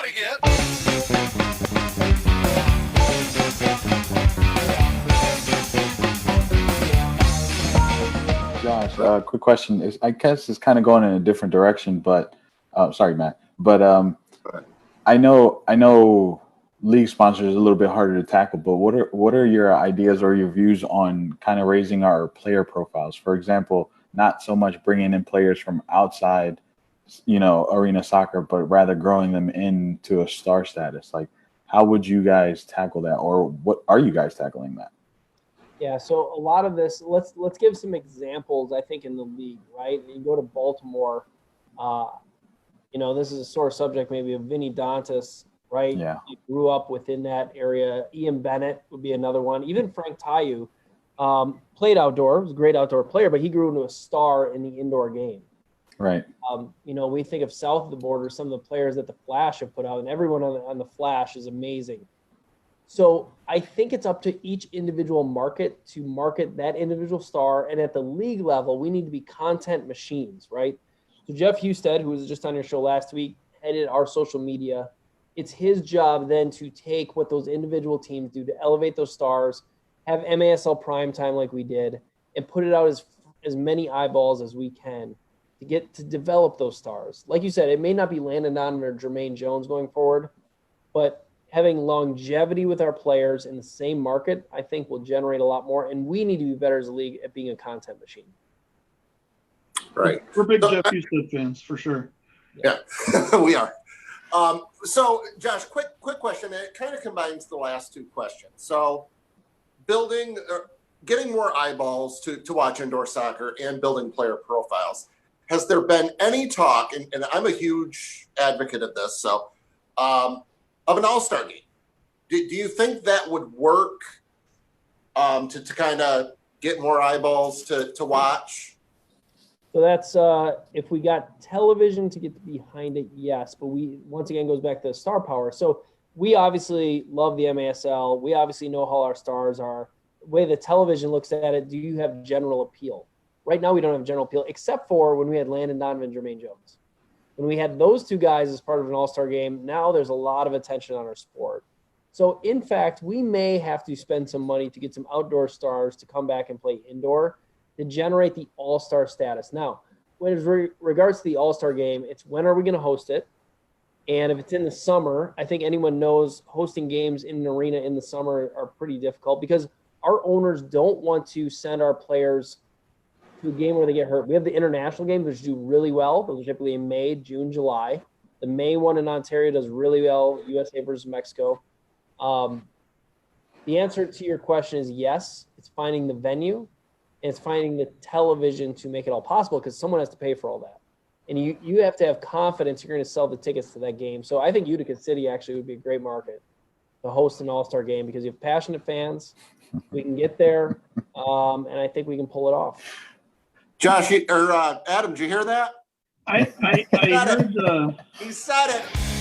out again. Josh, quick question. I guess it's kind of going in a different direction, but sorry, Matt. But I know league sponsors is a little bit harder to tackle. But what are your ideas or your views on kind of raising our player profiles? For example, not so much bringing in players from outside, arena soccer, but rather growing them into a star status. Like, how would you guys tackle that, or what are you guys tackling that? Yeah, so a lot of this, let's give some examples, I think, in the league, right? You go to Baltimore, this is a sore subject maybe of Vinny Dantas, right? Yeah. He grew up within that area. Ian Bennett would be another one. Even Frank Tayu played outdoor, was a great outdoor player, but he grew into a star in the indoor game. Right. We think of south of the border, some of the players that the Flash have put out, and everyone on the Flash is amazing. So I think it's up to each individual market to market that individual star. And at the league level, we need to be content machines, right? So Jeff Husted, who was just on your show last week, headed our social media. It's his job then to take what those individual teams do to elevate those stars, have MASL prime time like we did, and put it out as many eyeballs as we can to get to develop those stars. Like you said, it may not be Landon Donovan or Jermaine Jones going forward, but having longevity with our players in the same market, I think, will generate a lot more. And we need to be better as a league at being a content machine. Right. We're big Jeff Husted fans, for sure. Yeah, we are. So, Josh, quick question. And it kind of combines the last two questions. So, getting more eyeballs to watch indoor soccer and building player profiles. Has there been any talk, and I'm a huge advocate of this, so of an all-star game? Do you think that would work to kind of get more eyeballs to watch? So that's if we got television to get behind it, yes. But once again goes back to the star power. So we obviously love the MASL. We obviously know how our stars are. The way the television looks at it, do you have general appeal? Right now we don't have general appeal, except for when we had Landon Donovan and Jermaine Jones. When we had those two guys as part of an all-star game, now there's a lot of attention on our sport. So, in fact, we may have to spend some money to get some outdoor stars to come back and play indoor to generate the all-star status. Now, with regards to the all-star game, it's when are we going to host it? And if it's in the summer, I think anyone knows hosting games in an arena in the summer are pretty difficult because our owners don't want to send our players to a game where they get hurt. We have the international games, which do really well. Those are typically in May, June, July. The May one in Ontario does really well, USA versus Mexico. The answer to your question is yes. It's finding the venue, and it's finding the television to make it all possible because someone has to pay for all that. And you have to have confidence you're going to sell the tickets to that game. So I think Utica City actually would be a great market to host an all-star game because you have passionate fans. We can get there, and I think we can pull it off. Josh, or Adam, did you hear that? I heard He said it.